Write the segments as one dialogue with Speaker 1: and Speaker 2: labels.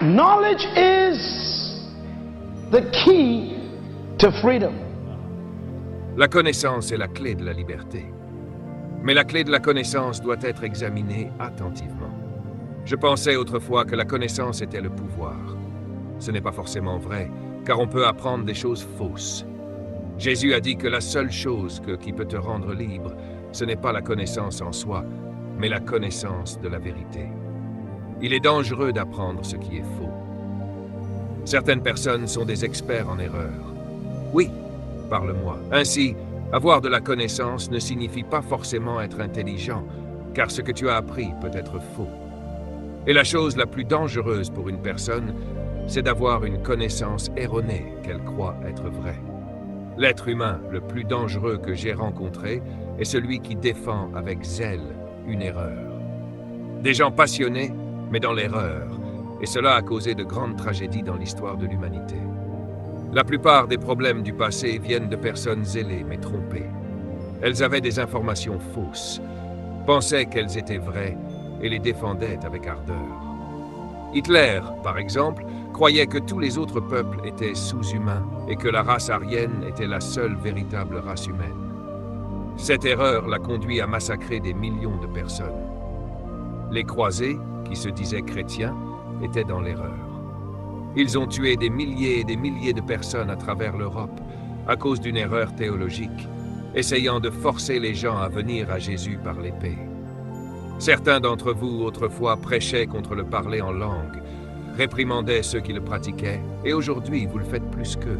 Speaker 1: Knowledge is the key to freedom.
Speaker 2: La connaissance est la clé de la liberté. Mais la clé de la connaissance doit être examinée attentivement. Je pensais autrefois que la connaissance était le pouvoir. Ce n'est pas forcément vrai, car on peut apprendre des choses fausses. Jésus a dit que la seule chose qui peut te rendre libre, ce n'est pas la connaissance en soi, mais la connaissance de la vérité. Il est dangereux d'apprendre ce qui est faux. Certaines personnes sont des experts en erreur. Oui, parle-moi. Ainsi, avoir de la connaissance ne signifie pas forcément être intelligent, car ce que tu as appris peut être faux. Et la chose la plus dangereuse pour une personne, c'est d'avoir une connaissance erronée qu'elle croit être vraie. L'être humain le plus dangereux que j'ai rencontré est celui qui défend avec zèle une erreur. Des gens passionnés, mais dans l'erreur, et cela a causé de grandes tragédies dans l'histoire de l'humanité. La plupart des problèmes du passé viennent de personnes zélées mais trompées. Elles avaient des informations fausses, pensaient qu'elles étaient vraies et les défendaient avec ardeur. Hitler, par exemple, croyait que tous les autres peuples étaient sous-humains et que la race aryenne était la seule véritable race humaine. Cette erreur l'a conduit à massacrer des millions de personnes. Les croisés, qui se disaient chrétiens, étaient dans l'erreur. Ils ont tué des milliers et des milliers de personnes à travers l'Europe à cause d'une erreur théologique, essayant de forcer les gens à venir à Jésus par l'épée. Certains d'entre vous autrefois prêchaient contre le parler en langue, réprimandaient ceux qui le pratiquaient, et aujourd'hui vous le faites plus qu'eux.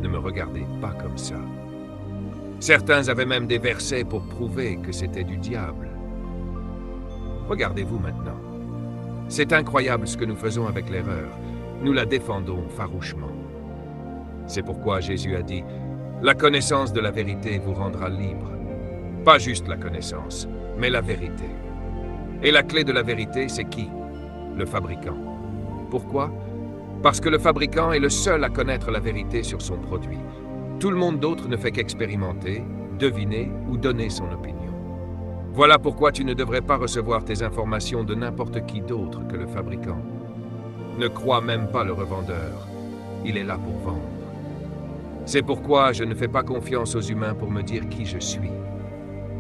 Speaker 2: Ne me regardez pas comme ça. Certains avaient même des versets pour prouver que c'était du diable. Regardez-vous maintenant. C'est incroyable ce que nous faisons avec l'erreur. Nous la défendons farouchement. C'est pourquoi Jésus a dit « La connaissance de la vérité vous rendra libre. » Pas juste la connaissance, mais la vérité. Et la clé de la vérité, c'est qui? Le fabricant. Pourquoi? Parce que le fabricant est le seul à connaître la vérité sur son produit. Tout le monde d'autre ne fait qu'expérimenter, deviner ou donner son opinion. Voilà pourquoi tu ne devrais pas recevoir tes informations de n'importe qui d'autre que le fabricant. Ne crois même pas le revendeur. Il est là pour vendre. C'est pourquoi je ne fais pas confiance aux humains pour me dire qui je suis.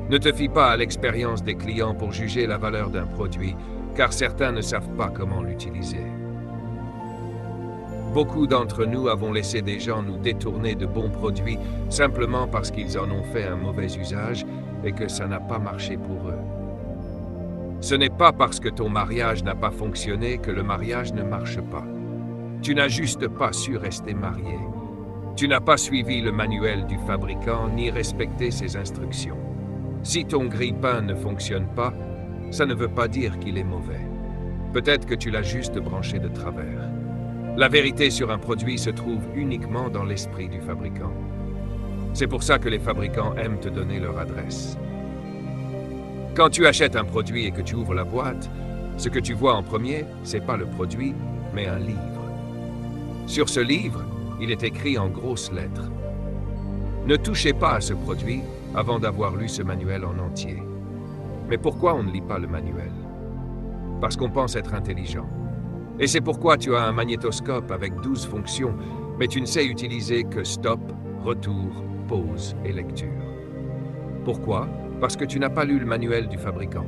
Speaker 2: Ne te fie pas à l'expérience des clients pour juger la valeur d'un produit, car certains ne savent pas comment l'utiliser. Beaucoup d'entre nous avons laissé des gens nous détourner de bons produits simplement parce qu'ils en ont fait un mauvais usage et que ça n'a pas marché pour eux. Ce n'est pas parce que ton mariage n'a pas fonctionné que le mariage ne marche pas. Tu n'as juste pas su rester marié. Tu n'as pas suivi le manuel du fabricant ni respecté ses instructions. Si ton grille-pain ne fonctionne pas, ça ne veut pas dire qu'il est mauvais. Peut-être que tu l'as juste branché de travers. La vérité sur un produit se trouve uniquement dans l'esprit du fabricant. C'est pour ça que les fabricants aiment te donner leur adresse. Quand tu achètes un produit et que tu ouvres la boîte, ce que tu vois en premier, c'est pas le produit, mais un livre. Sur ce livre, il est écrit en grosses lettres. Ne touchez pas à ce produit avant d'avoir lu ce manuel en entier. Mais pourquoi on ne lit pas le manuel? Parce qu'on pense être intelligent. Et c'est pourquoi tu as un magnétoscope avec 12 fonctions, mais tu ne sais utiliser que stop, retour, pause et lecture. Pourquoi? Parce que tu n'as pas lu le manuel du fabricant.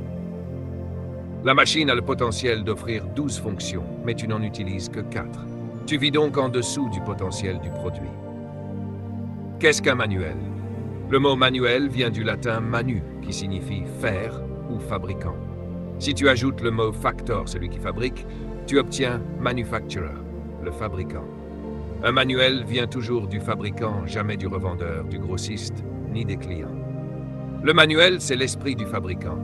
Speaker 2: La machine a le potentiel d'offrir 12 fonctions, mais tu n'en utilises que 4. Tu vis donc en dessous du potentiel du produit. Qu'est-ce qu'un manuel? Le mot manuel vient du latin manu, qui signifie faire ou fabricant. Si tu ajoutes le mot factor, celui qui fabrique, tu obtiens manufacturer, le fabricant. Un manuel vient toujours du fabricant, jamais du revendeur, du grossiste, ni des clients. Le manuel, c'est l'esprit du fabricant.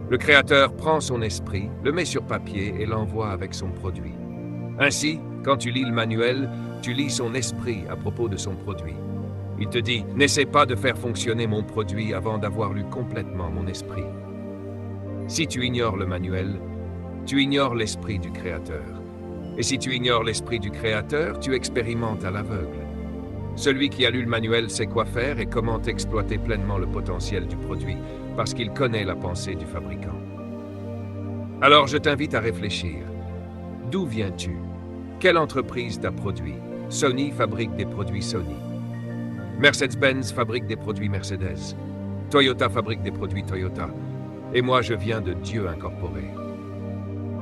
Speaker 2: Le créateur prend son esprit, le met sur papier et l'envoie avec son produit. Ainsi, quand tu lis le manuel, tu lis son esprit à propos de son produit. Il te dit « N'essaie pas de faire fonctionner mon produit avant d'avoir lu complètement mon esprit. » Si tu ignores le manuel, tu ignores l'esprit du créateur. Et si tu ignores l'esprit du créateur, tu expérimentes à l'aveugle. Celui qui a lu le manuel sait quoi faire et comment exploiter pleinement le potentiel du produit, parce qu'il connaît la pensée du fabricant. Alors je t'invite à réfléchir. D'où viens-tu? Quelle entreprise t'a produit? Sony fabrique des produits Sony. Mercedes-Benz fabrique des produits Mercedes. Toyota fabrique des produits Toyota. Et moi, je viens de Dieu incorporé.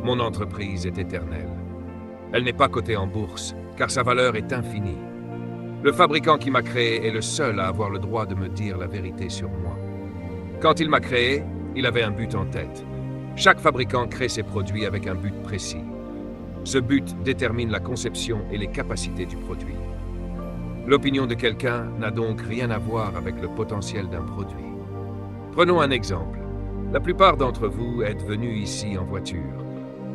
Speaker 2: Mon entreprise est éternelle. Elle n'est pas cotée en bourse, car sa valeur est infinie. Le fabricant qui m'a créé est le seul à avoir le droit de me dire la vérité sur moi. Quand il m'a créé, il avait un but en tête. Chaque fabricant crée ses produits avec un but précis. Ce but détermine la conception et les capacités du produit. L'opinion de quelqu'un n'a donc rien à voir avec le potentiel d'un produit. Prenons un exemple. La plupart d'entre vous êtes venus ici en voiture.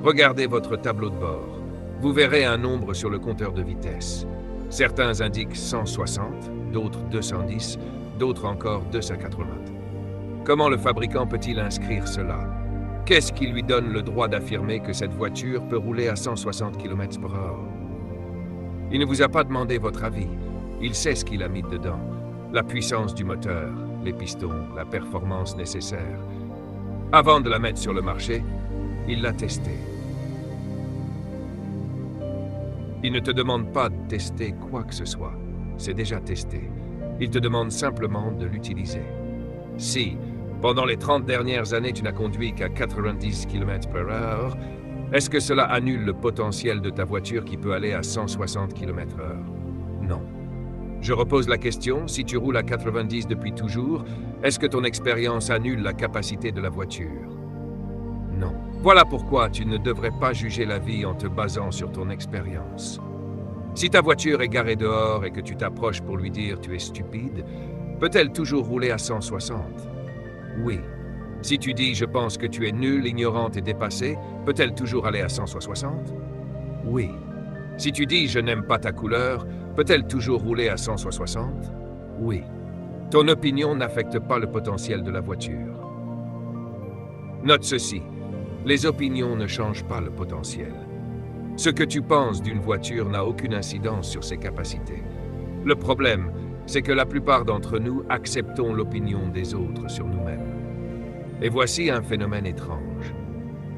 Speaker 2: Regardez votre tableau de bord. Vous verrez un nombre sur le compteur de vitesse. Certains indiquent 160, d'autres 210, d'autres encore 280. Comment le fabricant peut-il inscrire cela? Qu'est-ce qui lui donne le droit d'affirmer que cette voiture peut rouler à 160 km/h? Il ne vous a pas demandé votre avis. Il sait ce qu'il a mis dedans. La puissance du moteur, les pistons, la performance nécessaire. Avant de la mettre sur le marché, il l'a testée. Il ne te demande pas de tester quoi que ce soit. C'est déjà testé. Il te demande simplement de l'utiliser. Si, pendant les 30 dernières années, tu n'as conduit qu'à 90 km/h, est-ce que cela annule le potentiel de ta voiture qui peut aller à 160 km/h? Non. Je repose la question, si tu roules à 90 depuis toujours, est-ce que ton expérience annule la capacité de la voiture? Non. Voilà pourquoi tu ne devrais pas juger la vie en te basant sur ton expérience. Si ta voiture est garée dehors et que tu t'approches pour lui dire « tu es stupide », peut-elle toujours rouler à 160? Oui. Si tu dis « je pense que tu es nulle, ignorante et dépassée », peut-elle toujours aller à 160? Oui. Si tu dis « je n'aime pas ta couleur », peut-elle toujours rouler à 160? Oui. Ton opinion n'affecte pas le potentiel de la voiture. Note ceci. Les opinions ne changent pas le potentiel. Ce que tu penses d'une voiture n'a aucune incidence sur ses capacités. Le problème, c'est que la plupart d'entre nous acceptons l'opinion des autres sur nous-mêmes. Et voici un phénomène étrange.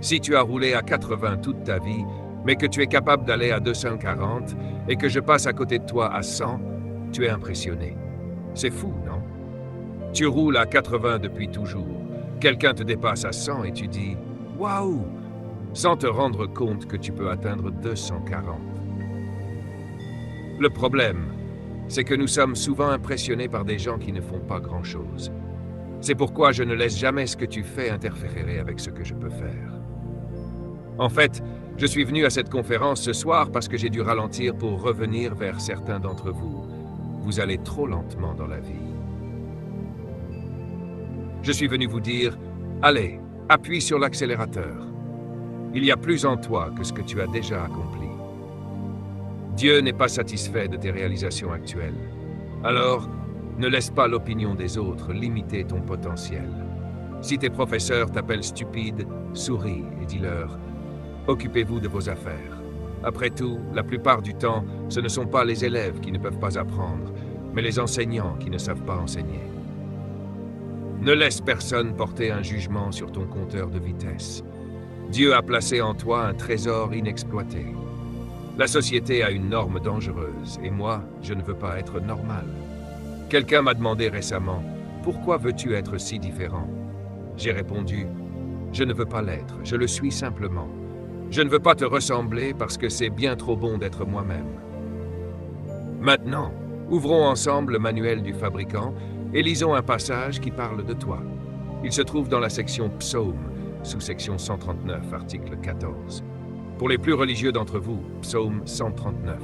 Speaker 2: Si tu as roulé à 80 toute ta vie, mais que tu es capable d'aller à 240 et que je passe à côté de toi à 100, tu es impressionné. C'est fou, non? Tu roules à 80 depuis toujours. Quelqu'un te dépasse à 100 et tu dis « Waouh !» sans te rendre compte que tu peux atteindre 240. Le problème, c'est que nous sommes souvent impressionnés par des gens qui ne font pas grand-chose. C'est pourquoi je ne laisse jamais ce que tu fais interférer avec ce que je peux faire. En fait, je suis venu à cette conférence ce soir parce que j'ai dû ralentir pour revenir vers certains d'entre vous. Vous allez trop lentement dans la vie. Je suis venu vous dire, allez, appuie sur l'accélérateur. Il y a plus en toi que ce que tu as déjà accompli. Dieu n'est pas satisfait de tes réalisations actuelles. Alors, ne laisse pas l'opinion des autres limiter ton potentiel. Si tes professeurs t'appellent stupide, souris et dis-leur « Occupez-vous de vos affaires ». Après tout, la plupart du temps, ce ne sont pas les élèves qui ne peuvent pas apprendre, mais les enseignants qui ne savent pas enseigner. Ne laisse personne porter un jugement sur ton compteur de vitesse. Dieu a placé en toi un trésor inexploité. La société a une norme dangereuse, et moi, je ne veux pas être normal. Quelqu'un m'a demandé récemment, « Pourquoi veux-tu être si différent ?» J'ai répondu, « Je ne veux pas l'être, je le suis simplement. Je ne veux pas te ressembler parce que c'est bien trop bon d'être moi-même. » Maintenant, ouvrons ensemble le manuel du fabricant et lisons un passage qui parle de toi. Il se trouve dans la section Psaume, sous-section 139, article 14. Pour les plus religieux d'entre vous, Psaume 139.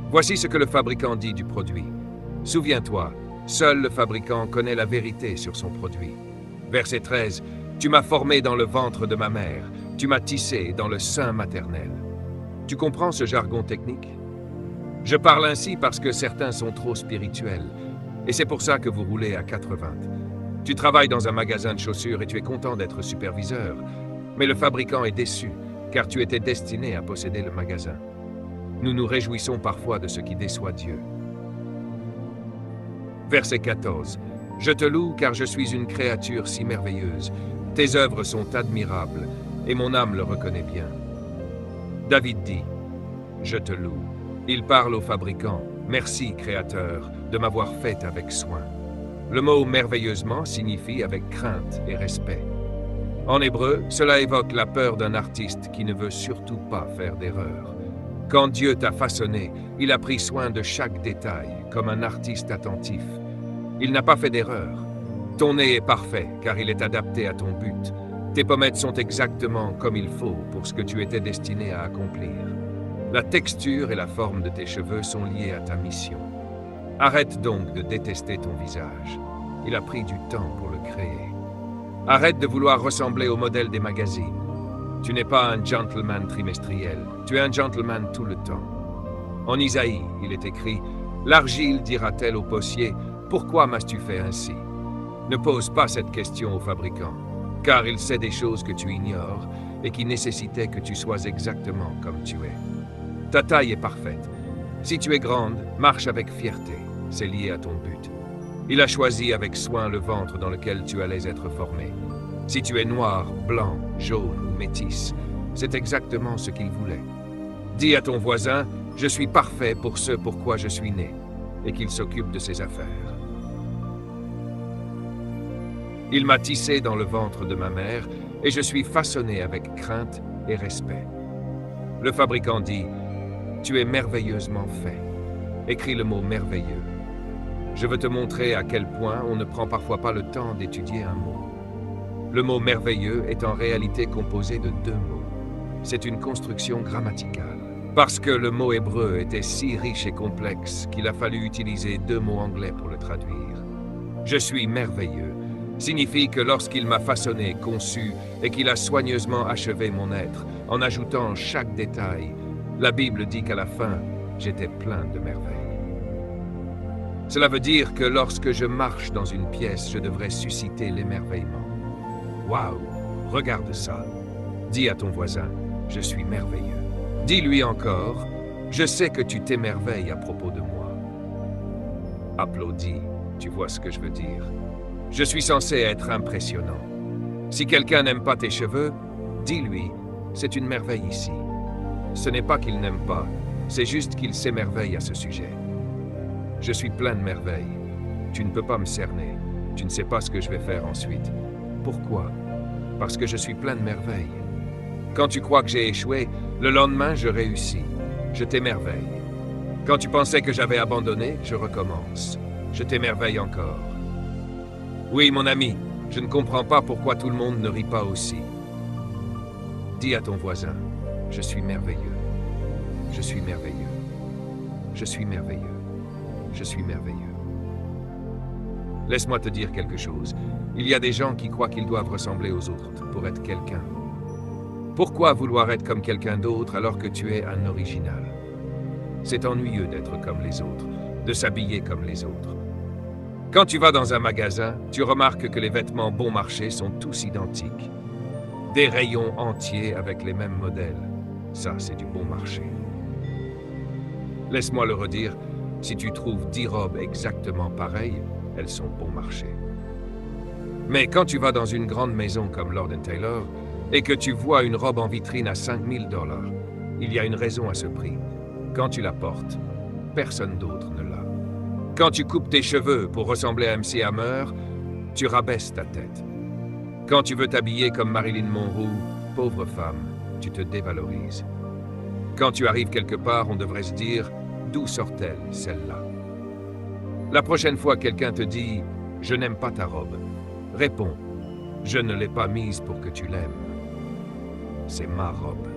Speaker 2: Voici ce que le fabricant dit du produit. Souviens-toi, seul le fabricant connaît la vérité sur son produit. Verset 13. Tu m'as formé dans le ventre de ma mère, tu m'as tissé dans le sein maternel. Tu comprends ce jargon technique? Je parle ainsi parce que certains sont trop spirituels, et c'est pour ça que vous roulez à 80. Tu travailles dans un magasin de chaussures et tu es content d'être superviseur, mais le fabricant est déçu, car tu étais destiné à posséder le magasin. Nous nous réjouissons parfois de ce qui déçoit Dieu. Verset 14. Je te loue car je suis une créature si merveilleuse. Tes œuvres sont admirables, et mon âme le reconnaît bien. David dit, je te loue. Il parle au fabricant, merci Créateur de m'avoir fait avec soin. Le mot merveilleusement signifie avec crainte et respect. En hébreu, cela évoque la peur d'un artiste qui ne veut surtout pas faire d'erreur. Quand Dieu t'a façonné, il a pris soin de chaque détail, comme un artiste attentif. Il n'a pas fait d'erreur. Ton nez est parfait, car il est adapté à ton but. Tes pommettes sont exactement comme il faut pour ce que tu étais destiné à accomplir. La texture et la forme de tes cheveux sont liées à ta mission. Arrête donc de détester ton visage. Il a pris du temps pour le créer. Arrête de vouloir ressembler au modèle des magazines. Tu n'es pas un gentleman trimestriel, tu es un gentleman tout le temps. En Isaïe, il est écrit « L'argile dira-t-elle au potier, pourquoi m'as-tu fait ainsi ?» Ne pose pas cette question au fabricant, car il sait des choses que tu ignores et qui nécessitaient que tu sois exactement comme tu es. Ta taille est parfaite. Si tu es grande, marche avec fierté, c'est lié à ton but. Il a choisi avec soin le ventre dans lequel tu allais être formé. Si tu es noir, blanc, jaune ou métis, c'est exactement ce qu'il voulait. Dis à ton voisin, je suis parfait pour ce pourquoi je suis né, et qu'il s'occupe de ses affaires. Il m'a tissé dans le ventre de ma mère, et je suis façonné avec crainte et respect. Le fabricant dit, tu es merveilleusement fait. Écris le mot merveilleux. Je veux te montrer à quel point on ne prend parfois pas le temps d'étudier un mot. Le mot merveilleux est en réalité composé de deux mots. C'est une construction grammaticale. Parce que le mot hébreu était si riche et complexe qu'il a fallu utiliser deux mots anglais pour le traduire. Je suis merveilleux signifie que lorsqu'il m'a façonné, conçu et qu'il a soigneusement achevé mon être, en ajoutant chaque détail, la Bible dit qu'à la fin, j'étais plein de merveilles. Cela veut dire que lorsque je marche dans une pièce, je devrais susciter l'émerveillement. Waouh, regarde ça. Dis à ton voisin, je suis merveilleux. Dis-lui encore, je sais que tu t'émerveilles à propos de moi. Applaudis, tu vois ce que je veux dire. Je suis censé être impressionnant. Si quelqu'un n'aime pas tes cheveux, dis-lui, c'est une merveille ici. Ce n'est pas qu'il n'aime pas, c'est juste qu'il s'émerveille à ce sujet. Je suis plein de merveilles. Tu ne peux pas me cerner. Tu ne sais pas ce que je vais faire ensuite. Pourquoi? Parce que je suis plein de merveilles. Quand tu crois que j'ai échoué, le lendemain, je réussis. Je t'émerveille. Quand tu pensais que j'avais abandonné, je recommence. Je t'émerveille encore. Oui, mon ami, je ne comprends pas pourquoi tout le monde ne rit pas aussi. Dis à ton voisin, je suis merveilleux. Je suis merveilleux. Je suis merveilleux. Je suis merveilleux. Laisse-moi te dire quelque chose. Il y a des gens qui croient qu'ils doivent ressembler aux autres pour être quelqu'un. Pourquoi vouloir être comme quelqu'un d'autre alors que tu es un original? C'est ennuyeux d'être comme les autres, de s'habiller comme les autres. Quand tu vas dans un magasin, tu remarques que les vêtements bon marché sont tous identiques. Des rayons entiers avec les mêmes modèles. Ça, c'est du bon marché. Laisse-moi le redire, si tu trouves 10 robes exactement pareilles, elles sont bon marché. Mais quand tu vas dans une grande maison comme Lord & Taylor et que tu vois une robe en vitrine à $5 000, il y a une raison à ce prix. Quand tu la portes, personne d'autre ne l'a. Quand tu coupes tes cheveux pour ressembler à MC Hammer, tu rabaisses ta tête. Quand tu veux t'habiller comme Marilyn Monroe, pauvre femme, tu te dévalorises. Quand tu arrives quelque part, on devrait se dire « D'où sort-elle, celle-là » La prochaine fois quelqu'un te dit « Je n'aime pas ta robe », réponds « Je ne l'ai pas mise pour que tu l'aimes. C'est ma robe.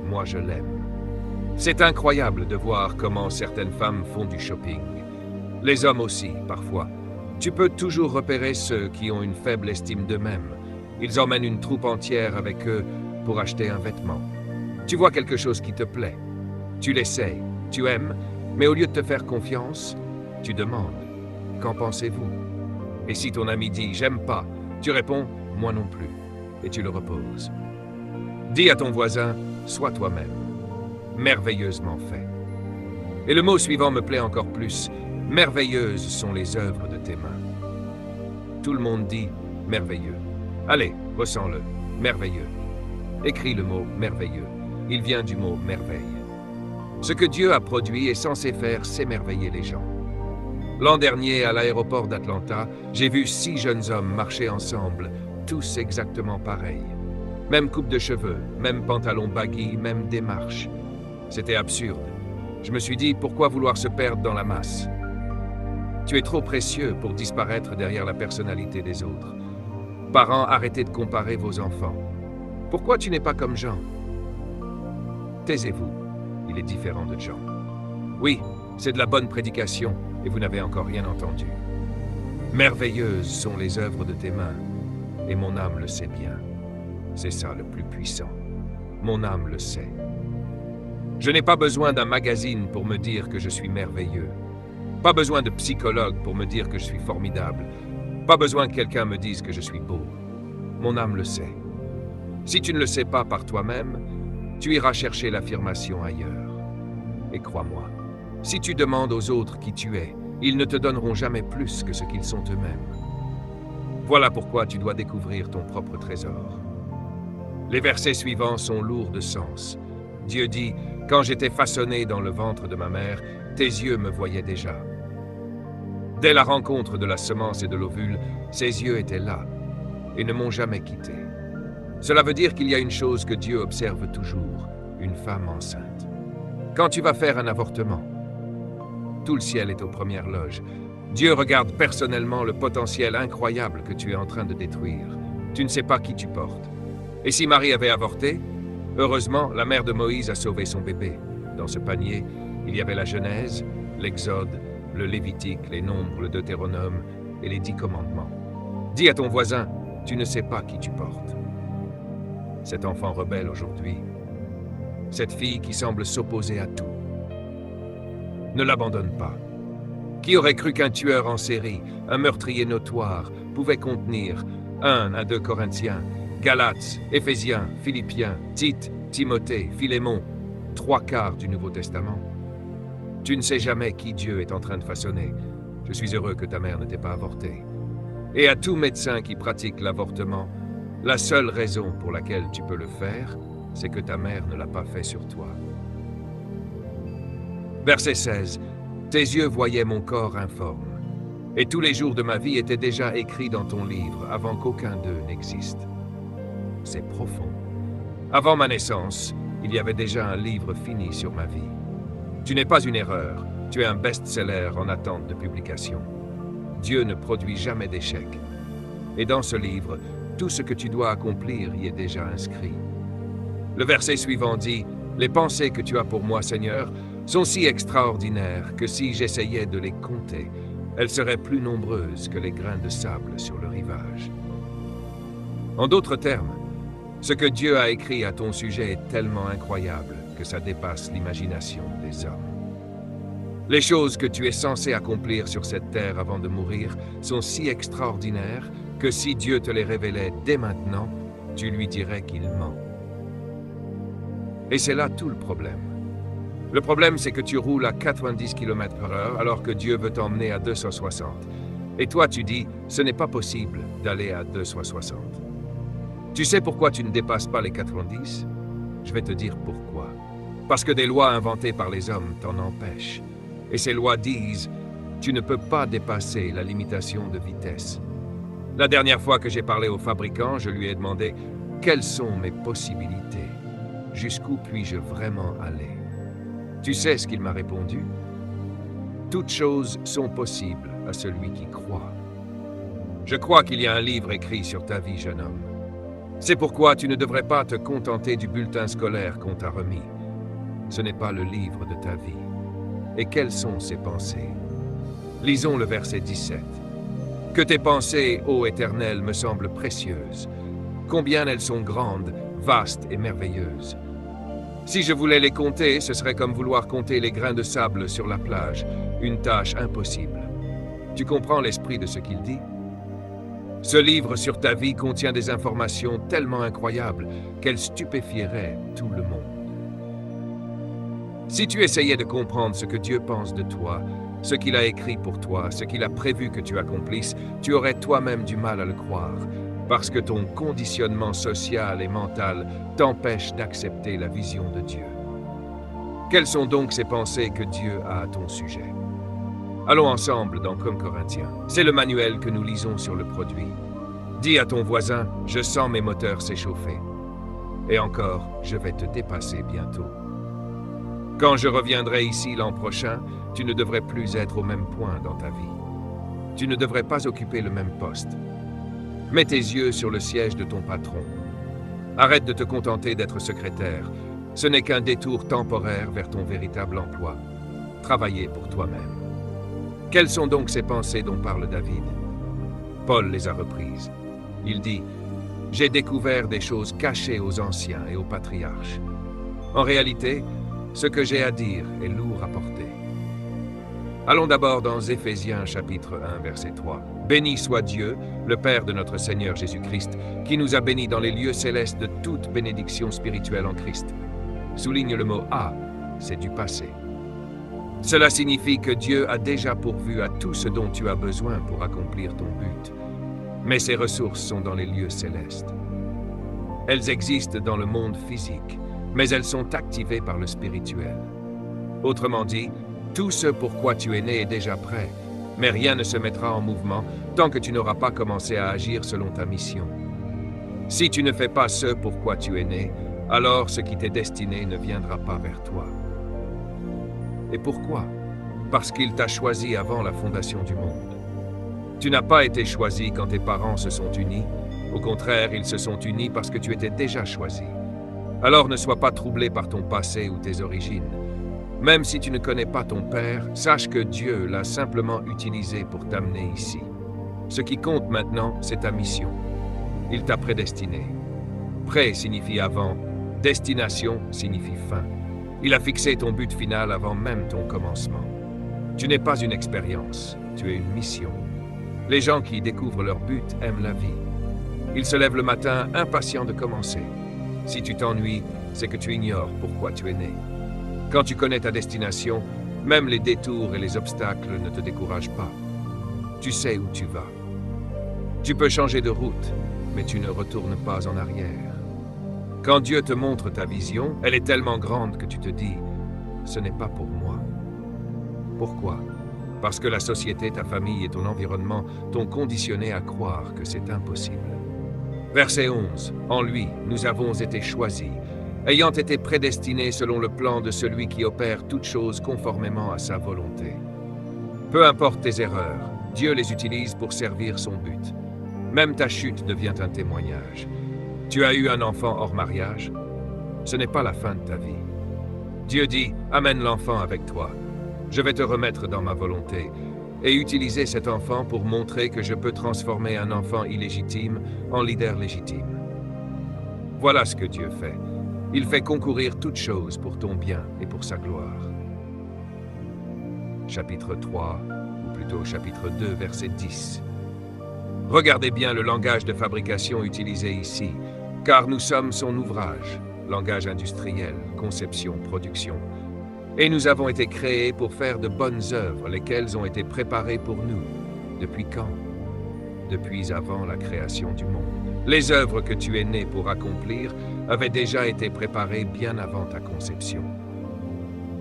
Speaker 2: Moi, je l'aime. » C'est incroyable de voir comment certaines femmes font du shopping. Les hommes aussi, parfois. Tu peux toujours repérer ceux qui ont une faible estime d'eux-mêmes. Ils emmènent une troupe entière avec eux pour acheter un vêtement. Tu vois quelque chose qui te plaît. Tu l'essayes, tu aimes, mais au lieu de te faire confiance, tu demandes « Qu'en pensez-vous » Et si ton ami dit « J'aime pas », tu réponds « Moi non plus » et tu le reposes. Dis à ton voisin « Sois toi-même ». Merveilleusement fait. Et le mot suivant me plaît encore plus. Merveilleuses sont les œuvres de tes mains. Tout le monde dit merveilleux. Allez, ressens-le. Merveilleux. Écris le mot merveilleux. Il vient du mot merveille. Ce que Dieu a produit est censé faire s'émerveiller les gens. L'an dernier, à l'aéroport d'Atlanta, j'ai vu 6 jeunes hommes marcher ensemble, tous exactement pareils. Même coupe de cheveux, même pantalon baggy, même démarche. C'était absurde. Je me suis dit, pourquoi vouloir se perdre dans la masse? Tu es trop précieux pour disparaître derrière la personnalité des autres. Parents, arrêtez de comparer vos enfants. Pourquoi tu n'es pas comme Jean? Taisez-vous, il est différent de Jean. Oui, c'est de la bonne prédication, et vous n'avez encore rien entendu. Merveilleuses sont les œuvres de tes mains, et mon âme le sait bien. C'est ça le plus puissant. Mon âme le sait. Je n'ai pas besoin d'un magazine pour me dire que je suis merveilleux. Pas besoin de psychologue pour me dire que je suis formidable. Pas besoin que quelqu'un me dise que je suis beau. Mon âme le sait. Si tu ne le sais pas par toi-même, tu iras chercher l'affirmation ailleurs. Et crois-moi, si tu demandes aux autres qui tu es, ils ne te donneront jamais plus que ce qu'ils sont eux-mêmes. Voilà pourquoi tu dois découvrir ton propre trésor. Les versets suivants sont lourds de sens. Dieu dit, « Quand j'étais façonné dans le ventre de ma mère, tes yeux me voyaient déjà. » Dès la rencontre de la semence et de l'ovule, ses yeux étaient là et ne m'ont jamais quitté. Cela veut dire qu'il y a une chose que Dieu observe toujours, une femme enceinte. Quand tu vas faire un avortement, tout le ciel est aux premières loges. Dieu regarde personnellement le potentiel incroyable que tu es en train de détruire. Tu ne sais pas qui tu portes. Et si Marie avait avorté, heureusement, la mère de Moïse a sauvé son bébé. Dans ce panier, il y avait la Genèse, l'Exode, le Lévitique, les Nombres, le Deutéronome et les 10 commandements. Dis à ton voisin, tu ne sais pas qui tu portes. Cet enfant rebelle aujourd'hui, cette fille qui semble s'opposer à tout. Ne l'abandonne pas. Qui aurait cru qu'un tueur en série, un meurtrier notoire, pouvait contenir 1 à 2 Corinthiens, Galates, Éphésiens, Philippiens, Tite, Timothée, Philémon, 3/4 du Nouveau Testament? Tu ne sais jamais qui Dieu est en train de façonner. Je suis heureux que ta mère ne t'ait pas avorté. Et à tout médecin qui pratique l'avortement, la seule raison pour laquelle tu peux le faire, c'est que ta mère ne l'a pas fait sur toi. Verset 16. Tes yeux voyaient mon corps informe, et tous les jours de ma vie étaient déjà écrits dans ton livre avant qu'aucun d'eux n'existe. C'est profond. Avant ma naissance, il y avait déjà un livre fini sur ma vie. Tu n'es pas une erreur, tu es un best-seller en attente de publication. Dieu ne produit jamais d'échecs. Et dans ce livre, tout ce que tu dois accomplir y est déjà inscrit. Le verset suivant dit, « Les pensées que tu as pour moi, Seigneur, sont si extraordinaires que si j'essayais de les compter, elles seraient plus nombreuses que les grains de sable sur le rivage. » En d'autres termes, ce que Dieu a écrit à ton sujet est tellement incroyable que ça dépasse l'imagination des hommes. Les choses que tu es censé accomplir sur cette terre avant de mourir sont si extraordinaires que si Dieu te les révélait dès maintenant, tu lui dirais qu'il ment. Et c'est là tout le problème. Le problème, c'est que tu roules à 90 km/h alors que Dieu veut t'emmener à 260. Et toi, tu dis, ce n'est pas possible d'aller à 260. Tu sais pourquoi tu ne dépasses pas les 90? Je vais te dire pourquoi. Parce que des lois inventées par les hommes t'en empêchent. Et ces lois disent, tu ne peux pas dépasser la limitation de vitesse. La dernière fois que j'ai parlé au fabricant, je lui ai demandé, quelles sont mes possibilités? Jusqu'où puis-je vraiment aller? Tu sais ce qu'il m'a répondu? Toutes choses sont possibles à celui qui croit. Je crois qu'il y a un livre écrit sur ta vie, jeune homme. C'est pourquoi tu ne devrais pas te contenter du bulletin scolaire qu'on t'a remis. Ce n'est pas le livre de ta vie. Et quelles sont ces pensées? Lisons le verset 17. Que tes pensées, ô Éternel, me semblent précieuses. Combien elles sont grandes, vastes et merveilleuses. Si je voulais les compter, ce serait comme vouloir compter les grains de sable sur la plage, une tâche impossible. Tu comprends l'esprit de ce qu'il dit? Ce livre sur ta vie contient des informations tellement incroyables qu'elles stupéfieraient tout le monde. Si tu essayais de comprendre ce que Dieu pense de toi, ce qu'il a écrit pour toi, ce qu'il a prévu que tu accomplisses, tu aurais toi-même du mal à le croire. parce que ton conditionnement social et mental t'empêche d'accepter la vision de Dieu. Quelles sont donc ces pensées que Dieu a à ton sujet? Allons ensemble dans 1 Corinthiens. C'est le manuel que nous lisons sur le produit. Dis à ton voisin, je sens mes moteurs s'échauffer. Et encore, je vais te dépasser bientôt. Quand je reviendrai ici l'an prochain, tu ne devrais plus être au même point dans ta vie. Tu ne devrais pas occuper le même poste. Mets tes yeux sur le siège de ton patron. Arrête de te contenter d'être secrétaire. Ce n'est qu'un détour temporaire vers ton véritable emploi. Travailler pour toi-même. Quelles sont donc ces pensées dont parle David? Paul les a reprises. Il dit « J'ai découvert des choses cachées aux anciens et aux patriarches. En réalité, ce que j'ai à dire est lourd à porter. » Allons d'abord dans Éphésiens chapitre 1, verset 3. « Béni soit Dieu, le Père de notre Seigneur Jésus-Christ, qui nous a bénis dans les lieux célestes de toute bénédiction spirituelle en Christ. » Souligne le mot « a », c'est du passé. Cela signifie que Dieu a déjà pourvu à tout ce dont tu as besoin pour accomplir ton but. Mais ces ressources sont dans les lieux célestes. Elles existent dans le monde physique, mais elles sont activées par le spirituel. Autrement dit, tout ce pour quoi tu es né est déjà prêt, mais rien ne se mettra en mouvement tant que tu n'auras pas commencé à agir selon ta mission. Si tu ne fais pas ce pour quoi tu es né, alors ce qui t'est destiné ne viendra pas vers toi. Et pourquoi? Parce qu'il t'a choisi avant la fondation du monde. Tu n'as pas été choisi quand tes parents se sont unis. Au contraire, ils se sont unis parce que tu étais déjà choisi. Alors ne sois pas troublé par ton passé ou tes origines. Même si tu ne connais pas ton père, sache que Dieu l'a simplement utilisé pour t'amener ici. Ce qui compte maintenant, c'est ta mission. Il t'a prédestiné. Pré signifie avant, destination signifie fin. Il a fixé ton but final avant même ton commencement. Tu n'es pas une expérience, tu es une mission. Les gens qui découvrent leur but aiment la vie. Ils se lèvent le matin impatients de commencer. Si tu t'ennuies, c'est que tu ignores pourquoi tu es né. Quand tu connais ta destination, même les détours et les obstacles ne te découragent pas. Tu sais où tu vas. Tu peux changer de route, mais tu ne retournes pas en arrière. Quand Dieu te montre ta vision, elle est tellement grande que tu te dis « ce n'est pas pour moi ». Pourquoi? Parce que la société, ta famille et ton environnement t'ont conditionné à croire que c'est impossible. Verset 11. En lui, nous avons été choisis, ayant été prédestinés selon le plan de celui qui opère toutes choses conformément à sa volonté. Peu importe tes erreurs, Dieu les utilise pour servir son but. Même ta chute devient un témoignage. Tu as eu un enfant hors mariage? Ce n'est pas la fin de ta vie. Dieu dit, amène l'enfant avec toi. Je vais te remettre dans ma volonté et utiliser cet enfant pour montrer que je peux transformer un enfant illégitime en leader légitime. Voilà ce que Dieu fait. Il fait concourir toutes choses pour ton bien et pour sa gloire. Chapitre 3, ou plutôt chapitre 2, verset 10. Regardez bien le langage de fabrication utilisé ici, car nous sommes son ouvrage, langage industriel, conception, production. Et nous avons été créés pour faire de bonnes œuvres, lesquelles ont été préparées pour nous. Depuis quand? Depuis avant la création du monde. Les œuvres que tu es né pour accomplir avaient déjà été préparées bien avant ta conception.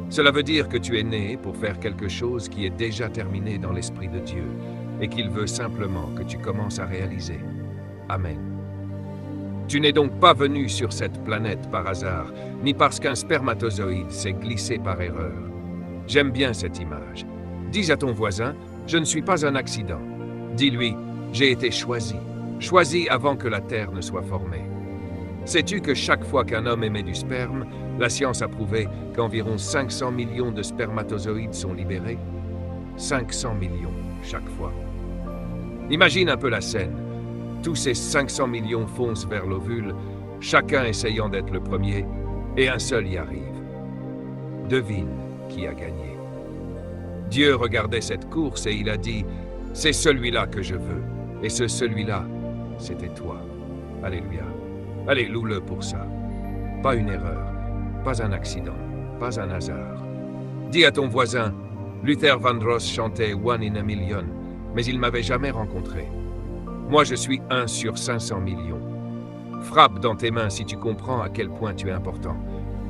Speaker 2: Cela veut dire que tu es né pour faire quelque chose qui est déjà terminé dans l'Esprit de Dieu et qu'il veut simplement que tu commences à réaliser. Amen. Tu n'es donc pas venu sur cette planète par hasard, ni parce qu'un spermatozoïde s'est glissé par erreur. J'aime bien cette image. Dis à ton voisin, je ne suis pas un accident. Dis-lui, j'ai été choisi. Choisi avant que la Terre ne soit formée. Sais-tu que chaque fois qu'un homme émet du sperme, la science a prouvé qu'environ 500 millions de spermatozoïdes sont libérés? 500 millions chaque fois. Imagine un peu la scène. Tous ces 500 millions foncent vers l'ovule, chacun essayant d'être le premier, et un seul y arrive. Devine qui a gagné. Dieu regardait cette course et il a dit, « C'est celui-là que je veux. » Et ce celui-là, c'était toi. Alléluia. Allez, loue-le pour ça. Pas une erreur, pas un accident, pas un hasard. Dis à ton voisin, Luther Vandross chantait « One in a Million », mais il m'avait jamais rencontré. Moi, je suis 1 sur 500 millions. Frappe dans tes mains si tu comprends à quel point tu es important.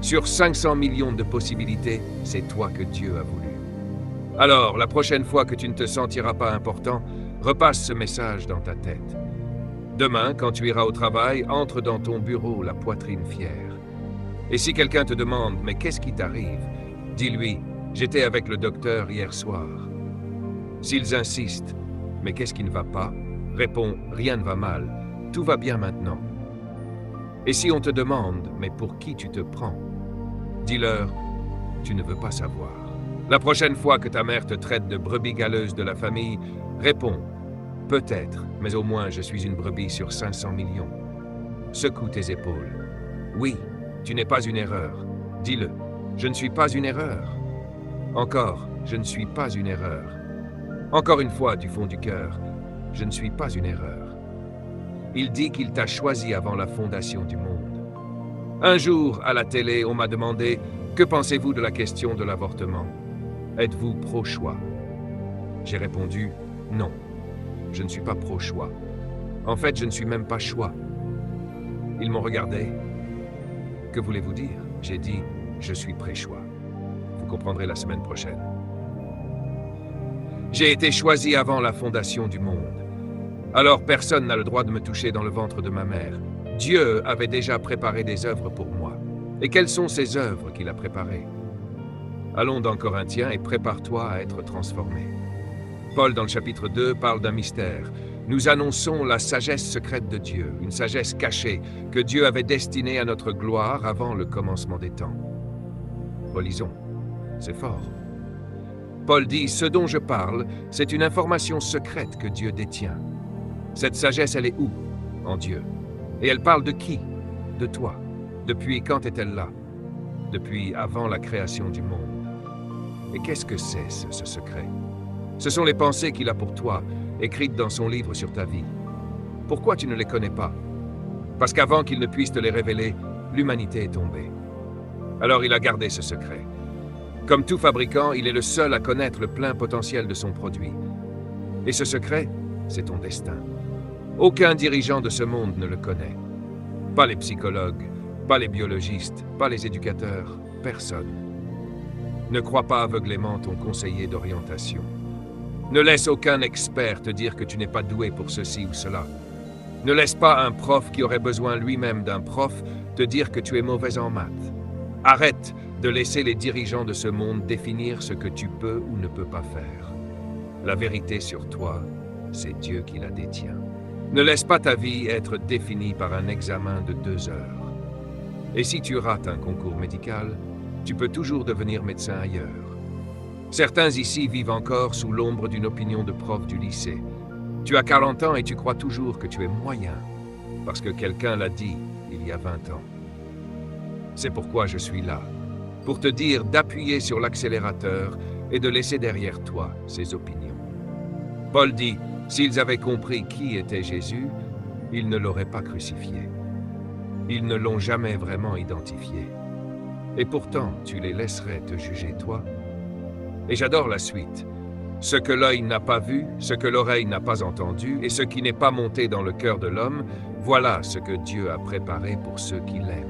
Speaker 2: Sur 500 millions de possibilités, c'est toi que Dieu a voulu. Alors, la prochaine fois que tu ne te sentiras pas important, repasse ce message dans ta tête. Demain, quand tu iras au travail, entre dans ton bureau la poitrine fière. Et si quelqu'un te demande « Mais qu'est-ce qui t'arrive ?» dis-lui « J'étais avec le docteur hier soir. » S'ils insistent « Mais qu'est-ce qui ne va pas ?» réponds « Rien ne va mal, tout va bien maintenant. » Et si on te demande « Mais pour qui tu te prends ?» dis-leur « Tu ne veux pas savoir. » La prochaine fois que ta mère te traite de brebis galeuse de la famille, réponds « Peut-être, mais au moins je suis une brebis sur 500 millions. » Secoue tes épaules. Oui, tu n'es pas une erreur. Dis-le. Je ne suis pas une erreur. Encore, je ne suis pas une erreur. Encore une fois, du fond du cœur, je ne suis pas une erreur. Il dit qu'il t'a choisi avant la fondation du monde. Un jour, à la télé, on m'a demandé « Que pensez-vous de la question de l'avortement? Êtes-vous pro-choix » J'ai répondu « Non, je ne suis pas pro-choix. En fait, je ne suis même pas choix. » Ils m'ont regardé. « Que voulez-vous dire ?» J'ai dit « Je suis pré-choix. » Vous comprendrez la semaine prochaine. J'ai été choisi avant la fondation du monde. Alors personne n'a le droit de me toucher dans le ventre de ma mère. Dieu avait déjà préparé des œuvres pour moi. Et quelles sont ces œuvres qu'il a préparées? Allons dans Corinthiens et prépare-toi à être transformé. Paul, dans le chapitre 2, parle d'un mystère. Nous annonçons la sagesse secrète de Dieu, une sagesse cachée que Dieu avait destinée à notre gloire avant le commencement des temps. Relisons. C'est fort. Paul dit, ce dont je parle, c'est une information secrète que Dieu détient. Cette sagesse, elle est où? En Dieu. Et elle parle de qui? De toi. Depuis quand est-elle là? Depuis avant la création du monde. Et qu'est-ce que c'est, ce secret? Ce sont les pensées qu'il a pour toi, écrites dans son livre sur ta vie. Pourquoi tu ne les connais pas? Parce qu'avant qu'il ne puisse te les révéler, l'humanité est tombée. Alors il a gardé ce secret. Comme tout fabricant, il est le seul à connaître le plein potentiel de son produit. Et ce secret, c'est ton destin. Aucun dirigeant de ce monde ne le connaît. Pas les psychologues, pas les biologistes, pas les éducateurs, personne. Ne crois pas aveuglément ton conseiller d'orientation. Ne laisse aucun expert te dire que tu n'es pas doué pour ceci ou cela. Ne laisse pas un prof qui aurait besoin lui-même d'un prof te dire que tu es mauvais en maths. Arrête de laisser les dirigeants de ce monde définir ce que tu peux ou ne peux pas faire. La vérité sur toi, c'est Dieu qui la détient. Ne laisse pas ta vie être définie par un examen de 2 heures. Et si tu rates un concours médical, tu peux toujours devenir médecin ailleurs. Certains ici vivent encore sous l'ombre d'une opinion de prof du lycée. Tu as 40 ans et tu crois toujours que tu es moyen, parce que quelqu'un l'a dit il y a 20 ans. C'est pourquoi je suis là, pour te dire d'appuyer sur l'accélérateur et de laisser derrière toi ces opinions. Paul dit, s'ils avaient compris qui était Jésus, ils ne l'auraient pas crucifié. Ils ne l'ont jamais vraiment identifié. Et pourtant, tu les laisserais te juger, toi? Et j'adore la suite. Ce que l'œil n'a pas vu, ce que l'oreille n'a pas entendu, et ce qui n'est pas monté dans le cœur de l'homme, voilà ce que Dieu a préparé pour ceux qui l'aiment.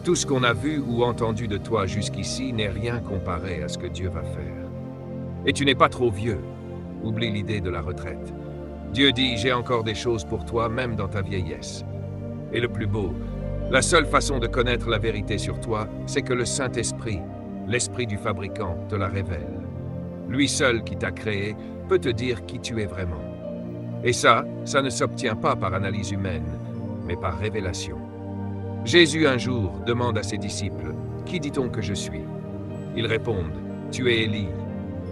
Speaker 2: Tout ce qu'on a vu ou entendu de toi jusqu'ici n'est rien comparé à ce que Dieu va faire. Et tu n'es pas trop vieux. Oublie l'idée de la retraite. Dieu dit, j'ai encore des choses pour toi, même dans ta vieillesse. Et le plus beau, la seule façon de connaître la vérité sur toi, c'est que le Saint-Esprit, l'Esprit du fabricant, te la révèle. Lui seul qui t'a créé peut te dire qui tu es vraiment. Et ça ne s'obtient pas par analyse humaine, mais par révélation. Jésus un jour demande à ses disciples, « Qui dit-on que je suis ?» Ils répondent, « Tu es Élie,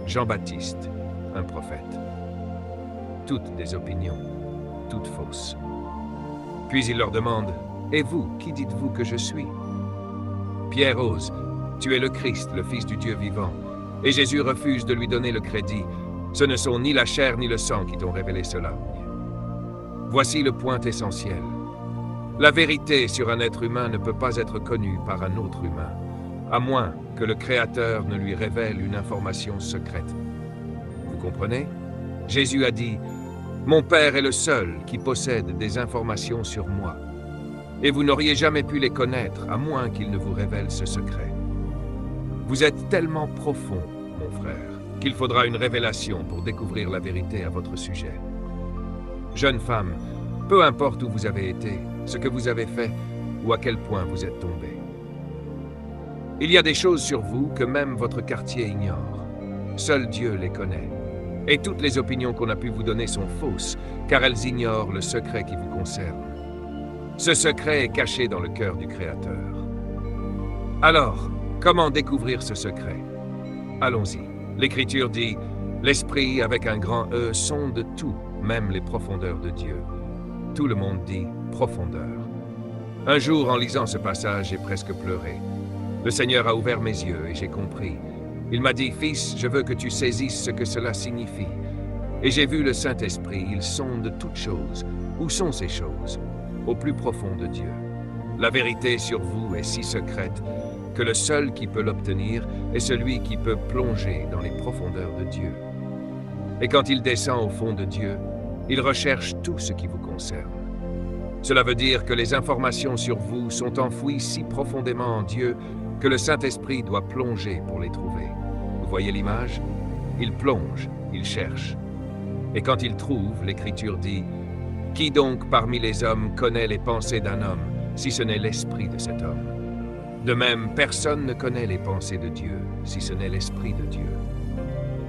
Speaker 2: Jean-Baptiste, un prophète. » Toutes des opinions, toutes fausses. Puis il leur demande, « Et vous, qui dites-vous que je suis ?» Pierre ose, « Tu es le Christ, le Fils du Dieu vivant. » Et Jésus refuse de lui donner le crédit. Ce ne sont ni la chair ni le sang qui t'ont révélé cela. Voici le point essentiel. La vérité sur un être humain ne peut pas être connue par un autre humain, à moins que le Créateur ne lui révèle une information secrète. Vous comprenez? Jésus a dit, « Mon Père est le seul qui possède des informations sur moi. Et vous n'auriez jamais pu les connaître, à moins qu'il ne vous révèle ce secret. Vous êtes tellement profond, mon frère, qu'il faudra une révélation pour découvrir la vérité à votre sujet. Jeune femme, peu importe où vous avez été, ce que vous avez fait, ou à quel point vous êtes tombé. Il y a des choses sur vous que même votre quartier ignore. Seul Dieu les connaît. Et toutes les opinions qu'on a pu vous donner sont fausses, car elles ignorent le secret qui vous concerne. Ce secret est caché dans le cœur du Créateur. Alors, comment découvrir ce secret? Allons-y. L'Écriture dit « L'Esprit, avec un grand E, sonde tout, même les profondeurs de Dieu. » Tout le monde dit « profondeur ». Un jour, en lisant ce passage, j'ai presque pleuré. Le Seigneur a ouvert mes yeux et j'ai compris. Il m'a dit « Fils, je veux que tu saisisses ce que cela signifie. » Et j'ai vu le Saint-Esprit, il sonde toutes choses. Où sont ces choses? Au plus profond de Dieu. La vérité sur vous est si secrète que le seul qui peut l'obtenir est celui qui peut plonger dans les profondeurs de Dieu. Et quand il descend au fond de Dieu, il recherche tout ce qui vous concerne. Cela veut dire que les informations sur vous sont enfouies si profondément en Dieu que le Saint-Esprit doit plonger pour les trouver. Vous voyez l'image? Il plonge, il cherche. Et quand il trouve, l'Écriture dit « Qui donc parmi les hommes connaît les pensées d'un homme, si ce n'est l'esprit de cet homme? De même, personne ne connaît les pensées de Dieu, si ce n'est l'Esprit de Dieu.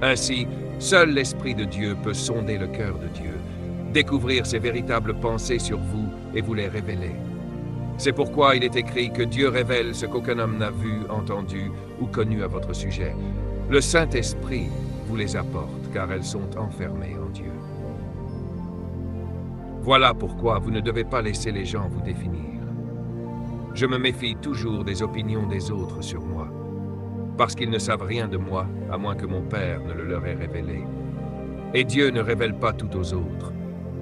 Speaker 2: Ainsi, seul l'Esprit de Dieu peut sonder le cœur de Dieu, découvrir ses véritables pensées sur vous et vous les révéler. C'est pourquoi il est écrit que Dieu révèle ce qu'aucun homme n'a vu, entendu ou connu à votre sujet. Le Saint-Esprit vous les apporte, car elles sont enfermées en Dieu. Voilà pourquoi vous ne devez pas laisser les gens vous définir. Je me méfie toujours des opinions des autres sur moi, parce qu'ils ne savent rien de moi, à moins que mon Père ne le leur ait révélé. Et Dieu ne révèle pas tout aux autres,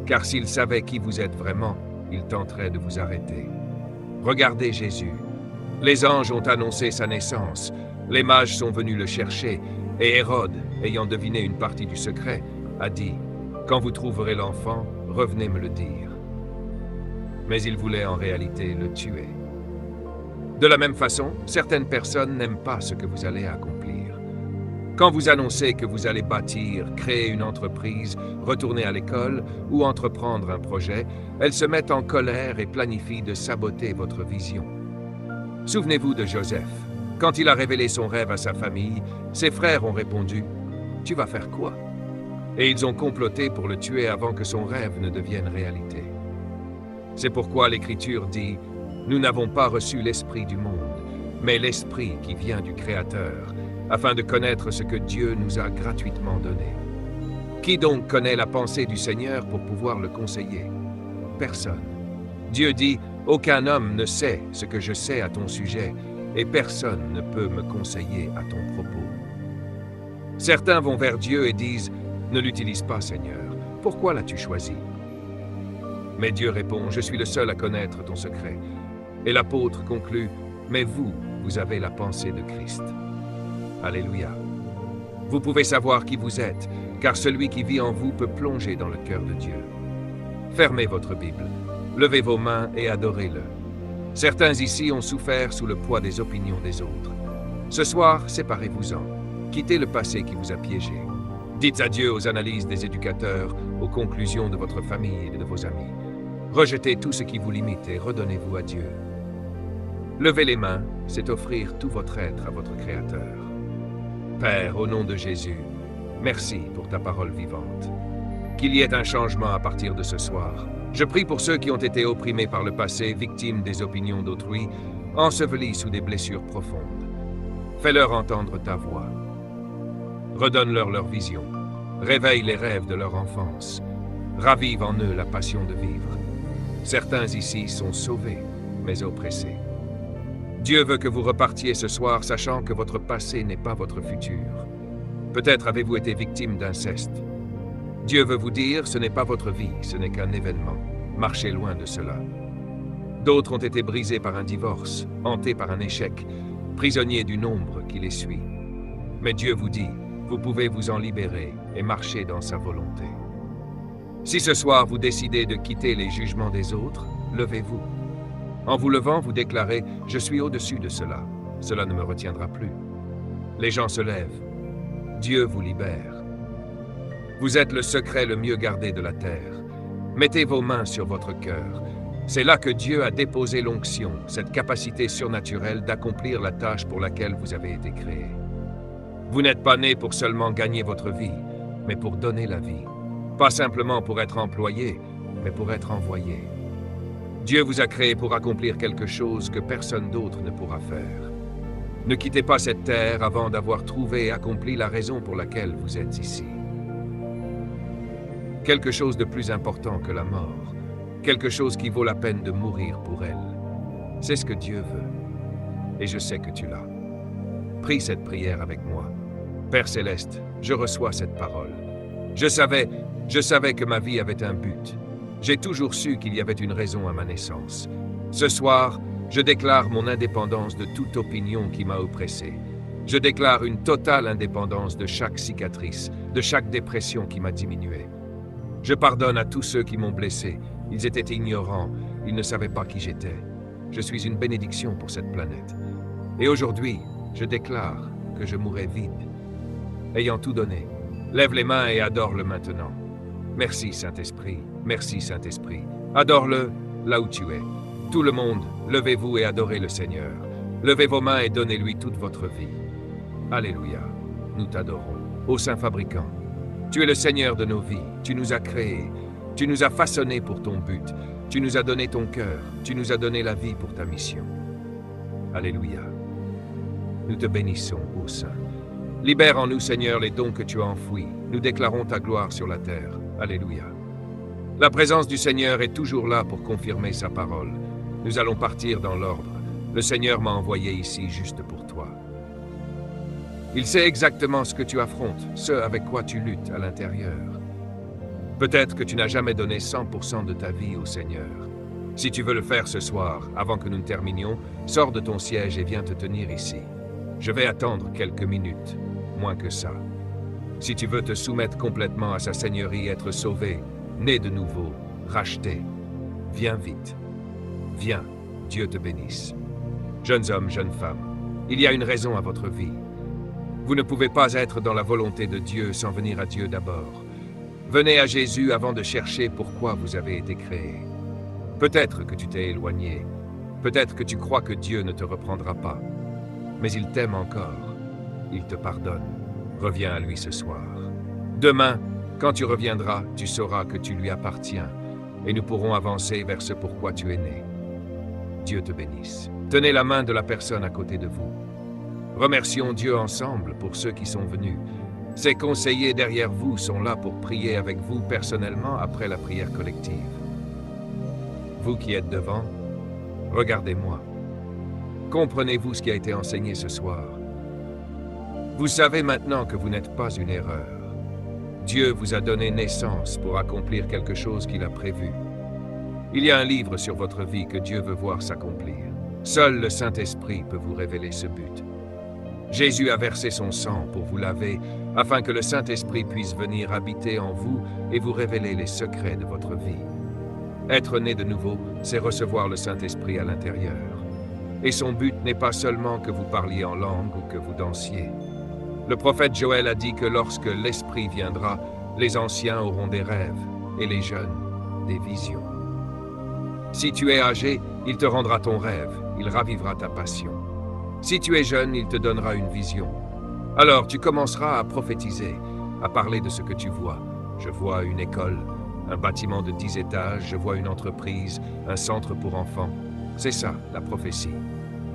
Speaker 2: car s'il savait qui vous êtes vraiment, il tenterait de vous arrêter. Regardez Jésus. Les anges ont annoncé sa naissance, les mages sont venus le chercher, et Hérode, ayant deviné une partie du secret, a dit « Quand vous trouverez l'enfant, revenez me le dire. » Mais il voulait en réalité le tuer. De la même façon, certaines personnes n'aiment pas ce que vous allez accomplir. Quand vous annoncez que vous allez bâtir, créer une entreprise, retourner à l'école ou entreprendre un projet, elles se mettent en colère et planifient de saboter votre vision. Souvenez-vous de Joseph. Quand il a révélé son rêve à sa famille, ses frères ont répondu « Tu vas faire quoi ?» Et ils ont comploté pour le tuer avant que son rêve ne devienne réalité. C'est pourquoi l'Écriture dit « Nous n'avons pas reçu l'Esprit du monde, mais l'Esprit qui vient du Créateur, afin de connaître ce que Dieu nous a gratuitement donné. » Qui donc connaît la pensée du Seigneur pour pouvoir le conseiller? Personne. Dieu dit « Aucun homme ne sait ce que je sais à ton sujet, et personne ne peut me conseiller à ton propos. » Certains vont vers Dieu et disent « Ne l'utilise pas, Seigneur. Pourquoi l'as-tu choisi ?» Mais Dieu répond « Je suis le seul à connaître ton secret. » Et l'apôtre conclut « Mais vous, vous avez la pensée de Christ. » Alléluia. Vous pouvez savoir qui vous êtes, car celui qui vit en vous peut plonger dans le cœur de Dieu. Fermez votre Bible, levez vos mains et adorez-le. Certains ici ont souffert sous le poids des opinions des autres. Ce soir, séparez-vous-en. Quittez le passé qui vous a piégé. Dites adieu aux analyses des éducateurs, aux conclusions de votre famille et de vos amis. Rejetez tout ce qui vous limite et redonnez-vous à Dieu. Lever les mains, c'est offrir tout votre être à votre Créateur. Père, au nom de Jésus, merci pour ta parole vivante. Qu'il y ait un changement à partir de ce soir. Je prie pour ceux qui ont été opprimés par le passé, victimes des opinions d'autrui, ensevelis sous des blessures profondes. Fais-leur entendre ta voix. Redonne-leur leur vision. Réveille les rêves de leur enfance. Ravive en eux la passion de vivre. Certains ici sont sauvés, mais oppressés. Dieu veut que vous repartiez ce soir sachant que votre passé n'est pas votre futur. Peut-être avez-vous été victime d'inceste. Dieu veut vous dire, ce n'est pas votre vie, ce n'est qu'un événement. Marchez loin de cela. D'autres ont été brisés par un divorce, hantés par un échec, prisonniers d'une ombre qui les suit. Mais Dieu vous dit, vous pouvez vous en libérer et marcher dans sa volonté. Si ce soir vous décidez de quitter les jugements des autres, levez-vous. En vous levant, vous déclarez « Je suis au-dessus de cela. Cela ne me retiendra plus. » Les gens se lèvent. Dieu vous libère. Vous êtes le secret le mieux gardé de la terre. Mettez vos mains sur votre cœur. C'est là que Dieu a déposé l'onction, cette capacité surnaturelle d'accomplir la tâche pour laquelle vous avez été créé. Vous n'êtes pas né pour seulement gagner votre vie, mais pour donner la vie. Pas simplement pour être employé, mais pour être envoyé. Dieu vous a créé pour accomplir quelque chose que personne d'autre ne pourra faire. Ne quittez pas cette terre avant d'avoir trouvé et accompli la raison pour laquelle vous êtes ici. Quelque chose de plus important que la mort, quelque chose qui vaut la peine de mourir pour elle. C'est ce que Dieu veut, et je sais que tu l'as. Prie cette prière avec moi. Père Céleste, je reçois cette parole. Je savais que ma vie avait un but. J'ai toujours su qu'il y avait une raison à ma naissance. Ce soir, je déclare mon indépendance de toute opinion qui m'a oppressé. Je déclare une totale indépendance de chaque cicatrice, de chaque dépression qui m'a diminué. Je pardonne à tous ceux qui m'ont blessé. Ils étaient ignorants, ils ne savaient pas qui j'étais. Je suis une bénédiction pour cette planète. Et aujourd'hui, je déclare que je mourrai vide. Ayant tout donné, lève les mains et adore-le maintenant. Merci Saint-Esprit, merci Saint-Esprit. Adore-le là où tu es. Tout le monde, levez-vous et adorez le Seigneur. Levez vos mains et donnez-lui toute votre vie. Alléluia, nous t'adorons. Ô Saint Fabricant, tu es le Seigneur de nos vies, tu nous as créés, tu nous as façonnés pour ton but, tu nous as donné ton cœur, tu nous as donné la vie pour ta mission. Alléluia. Nous te bénissons, ô Saint. Libère en nous, Seigneur, les dons que tu as enfouis. Nous déclarons ta gloire sur la terre. Alléluia. La présence du Seigneur est toujours là pour confirmer sa parole. Nous allons partir dans l'ordre. Le Seigneur m'a envoyé ici juste pour toi. Il sait exactement ce que tu affrontes, ce avec quoi tu luttes à l'intérieur. Peut-être que tu n'as jamais donné 100% de ta vie au Seigneur. Si tu veux le faire ce soir, avant que nous ne terminions, sors de ton siège et viens te tenir ici. Je vais attendre quelques minutes, moins que ça. Si tu veux te soumettre complètement à sa seigneurie, être sauvé, né de nouveau, racheté, viens vite. Viens, Dieu te bénisse. Jeunes hommes, jeunes femmes, il y a une raison à votre vie. Vous ne pouvez pas être dans la volonté de Dieu sans venir à Dieu d'abord. Venez à Jésus avant de chercher pourquoi vous avez été créé. Peut-être que tu t'es éloigné. Peut-être que tu crois que Dieu ne te reprendra pas. Mais il t'aime encore. Il te pardonne. Reviens à lui ce soir. Demain, quand tu reviendras, tu sauras que tu lui appartiens et nous pourrons avancer vers ce pourquoi tu es né. Dieu te bénisse. Tenez la main de la personne à côté de vous. Remercions Dieu ensemble pour ceux qui sont venus. Ces conseillers derrière vous sont là pour prier avec vous personnellement après la prière collective. Vous qui êtes devant, regardez-moi. Comprenez-vous ce qui a été enseigné ce soir? Vous savez maintenant que vous n'êtes pas une erreur. Dieu vous a donné naissance pour accomplir quelque chose qu'il a prévu. Il y a un livre sur votre vie que Dieu veut voir s'accomplir. Seul le Saint-Esprit peut vous révéler ce but. Jésus a versé son sang pour vous laver, afin que le Saint-Esprit puisse venir habiter en vous et vous révéler les secrets de votre vie. Être né de nouveau, c'est recevoir le Saint-Esprit à l'intérieur. Et son but n'est pas seulement que vous parliez en langue ou que vous dansiez. Le prophète Joël a dit que lorsque l'Esprit viendra, les anciens auront des rêves et les jeunes des visions. Si tu es âgé, il te rendra ton rêve, il ravivera ta passion. Si tu es jeune, il te donnera une vision. Alors tu commenceras à prophétiser, à parler de ce que tu vois. Je vois une école, un bâtiment de 10 étages, je vois une entreprise, un centre pour enfants. C'est ça, la prophétie.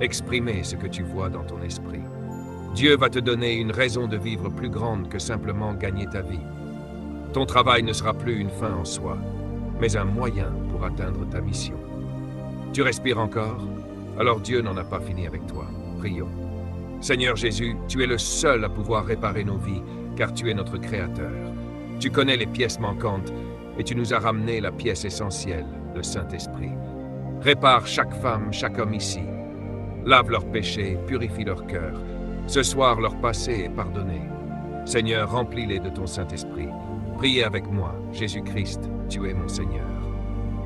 Speaker 2: Exprimer ce que tu vois dans ton esprit. Dieu va te donner une raison de vivre plus grande que simplement gagner ta vie. Ton travail ne sera plus une fin en soi, mais un moyen pour atteindre ta mission. Tu respires encore? Alors Dieu n'en a pas fini avec toi. Prions. Seigneur Jésus, tu es le seul à pouvoir réparer nos vies, car tu es notre Créateur. Tu connais les pièces manquantes, et tu nous as ramené la pièce essentielle, le Saint-Esprit. Répare chaque femme, chaque homme ici. Lave leurs péchés, purifie leur cœur. Ce soir, leur passé est pardonné. Seigneur, remplis-les de ton Saint-Esprit. Priez avec moi. Jésus-Christ, tu es mon Seigneur.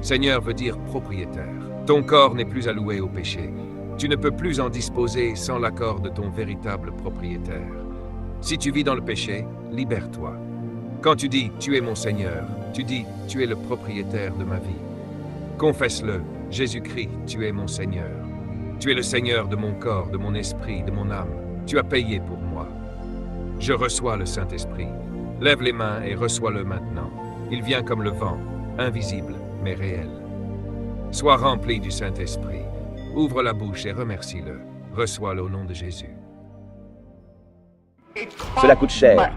Speaker 2: Seigneur veut dire propriétaire. Ton corps n'est plus alloué au péché. Tu ne peux plus en disposer sans l'accord de ton véritable propriétaire. Si tu vis dans le péché, libère-toi. Quand tu dis « Tu es mon Seigneur », tu dis « Tu es le propriétaire de ma vie ». Confesse-le, Jésus-Christ, tu es mon Seigneur. Tu es le Seigneur de mon corps, de mon esprit, de mon âme. Tu as payé pour moi. Je reçois le Saint-Esprit. Lève les mains et reçois-le maintenant. Il vient comme le vent, invisible, mais réel. Sois rempli du Saint-Esprit. Ouvre la bouche et remercie-le. Reçois-le au nom de Jésus.
Speaker 3: Cela coûte cher,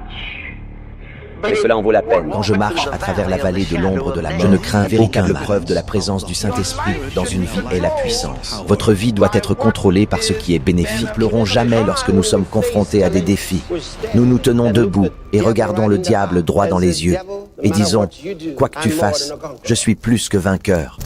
Speaker 3: mais cela en vaut la peine.
Speaker 4: Quand je marche à travers la vallée de l'ombre de la mort, je ne crains véritable preuve de la présence du Saint-Esprit dans une vie est la puissance. Votre vie doit être contrôlée par ce qui est bénéfique. Ne pleurons jamais lorsque nous sommes confrontés à des défis. Nous nous tenons debout et regardons le diable droit dans les yeux et disons, quoi que tu fasses, je suis plus que vainqueur.